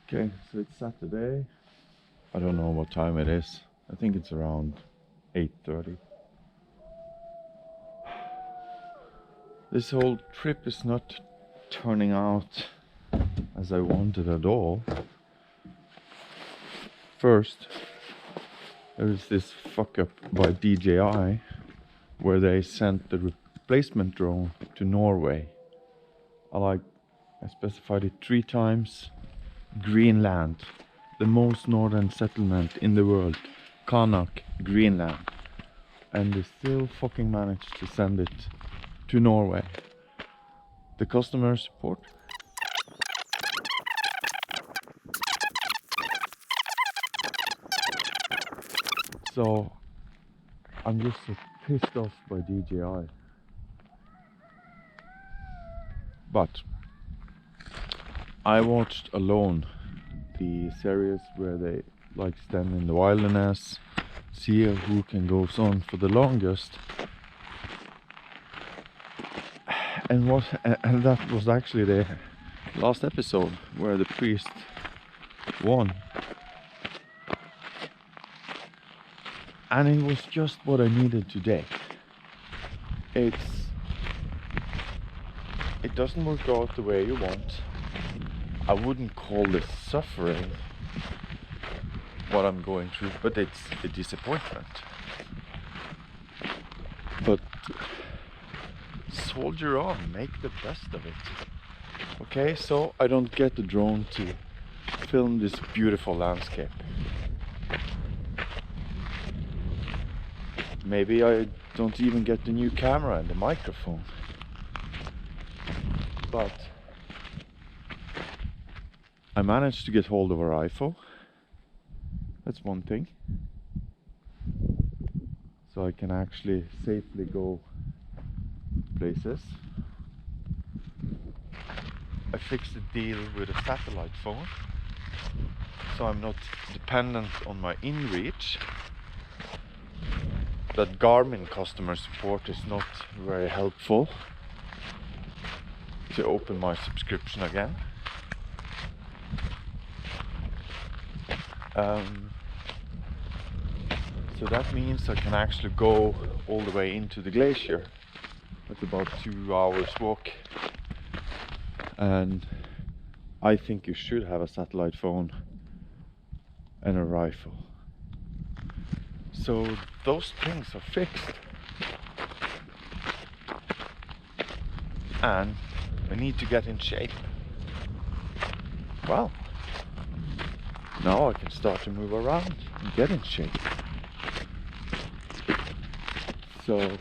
Okay, so it's Saturday. I don't know what time it is. I think it's around 8:30. This whole trip is not turning out as I wanted at all. First, there is this fuck up by DJI where they sent the replacement drone to Norway. I specified it 3 times. Greenland, the most northern settlement in the world, Qaanaaq, Greenland, and they still fucking managed to send it to Norway. The customer support. So I'm just so pissed off by DJI. But I watched alone the series where they like stand in the wilderness, see who can go on for the longest. And that was actually the last episode where the priest won. And it was just what I needed today. It doesn't work out the way you want. I wouldn't call this suffering, what I'm going through, but it's a disappointment. But soldier on, make the best of it. Okay, so I don't get the drone to film this beautiful landscape. Maybe I don't even get the new camera and the microphone. But I managed to get hold of our iPhone. That's one thing. So I can actually safely go places. I fixed a deal with a satellite phone, so I'm not dependent on my inReach. That Garmin customer support is not very helpful to open my subscription again. So that means I can actually go all the way into the glacier. It's about 2 hours walk. And I think you should have a satellite phone and a rifle. So those things are fixed. And I need to get in shape. Well, now I can start to move around and get in shape. So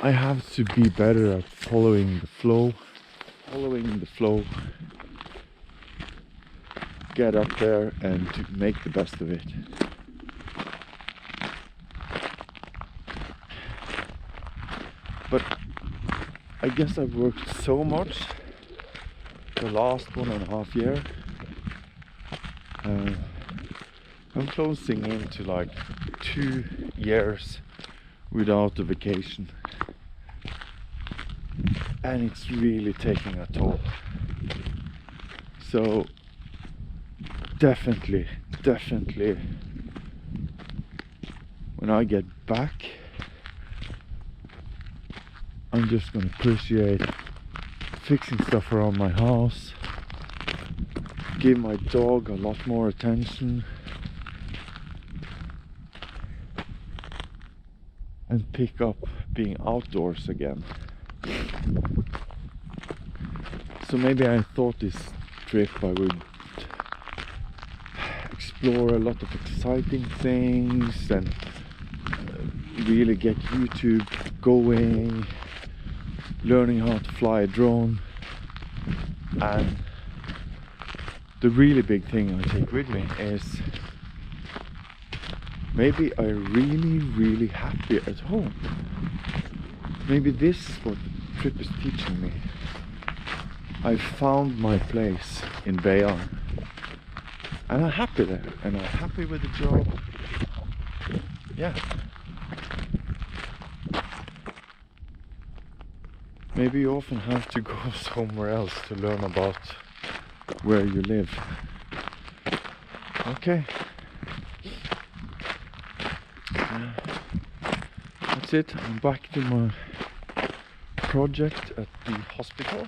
I have to be better at following the flow. Get up there and to make the best of it. But I guess I've worked so much the last 1.5 years. I'm closing into like 2 years without a vacation. And it's really taking a toll. So definitely when I get back, I'm just gonna appreciate fixing stuff around my house, give my dog a lot more attention, and pick up being outdoors again. So maybe I thought this trip I would explore a lot of exciting things and really get YouTube going, learning how to fly a drone. And the really big thing I take with me is maybe I'm really happy at home. Maybe this is what the trip is teaching me. I found my place in Bayonne. And I'm happy there, and I'm happy with the job. Yeah. Maybe you often have to go somewhere else to learn about where you live. Okay. That's it. I'm back to my project at the hospital.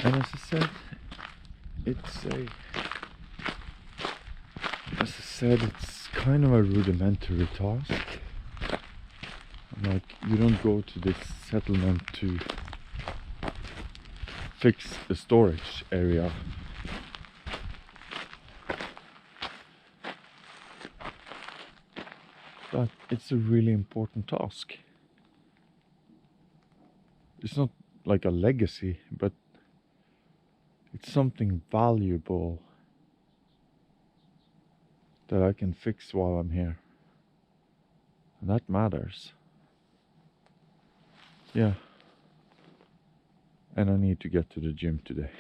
And as I said, it's kind of a rudimentary task. Like, you don't go to this settlement to fix a storage area. But it's a really important task. It's not like a legacy, but it's something valuable that I can fix while I'm here. And that matters. Yeah. And I need to get to the gym today.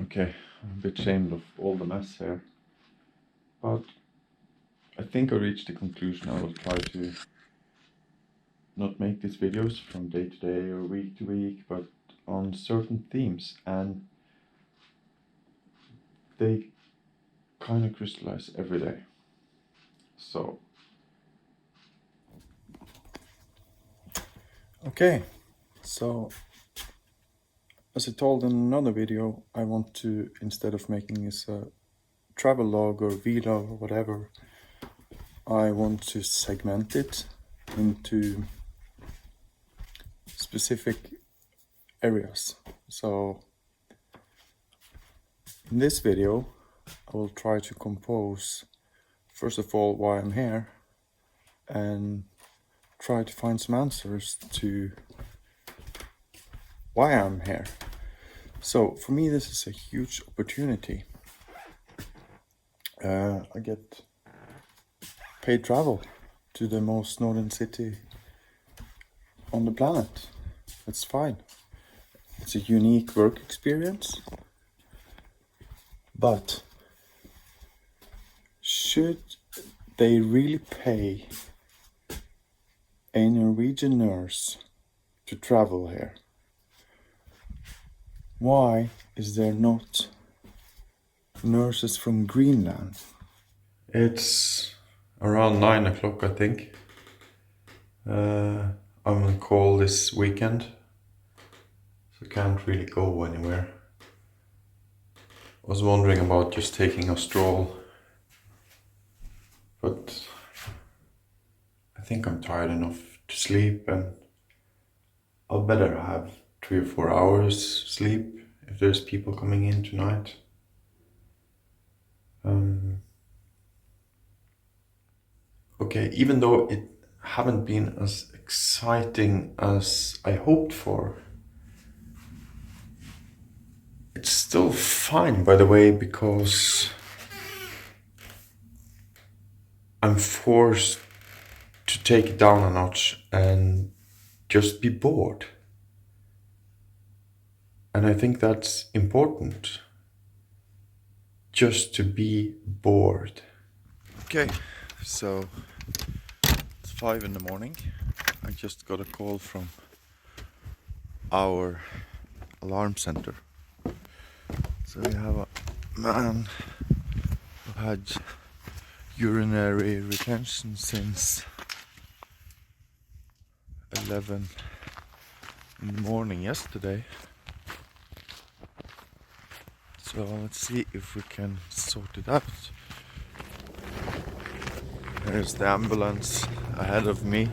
Okay, I'm a bit ashamed of all the mess here. But I think I reached the conclusion I will try to not make these videos from day to day or week to week, but on certain themes, and they kind of crystallize every day. So, okay, so as I told in another video, I want to, instead of making this a travel log or vlog or whatever, I want to segment it into specific areas. So in this video I will try to compose, first of all, why I'm here, and try to find some answers to why I'm here. So for me this is a huge opportunity. I get paid travel to the most northern city on the planet. That's fine. It's a unique work experience. But should they really pay a Norwegian nurse to travel here? Why is there not nurses from Greenland? It's around 9 o'clock, I think. I'm on call this weekend, so can't really go anywhere. I was wondering about just taking a stroll, but I think I'm tired enough to sleep, and I'll better have 3 or 4 hours sleep if there's people coming in tonight. Okay, even though it haven't been as exciting as I hoped for, it's still fine, by the way, because I'm forced to take it down a notch and just be bored. And I think that's important, just to be bored. Okay, so it's 5 in the morning. I just got a call from our alarm center. So we have a man who had urinary retention since 11 in the morning yesterday. So let's see if we can sort it out. There's the ambulance ahead of me.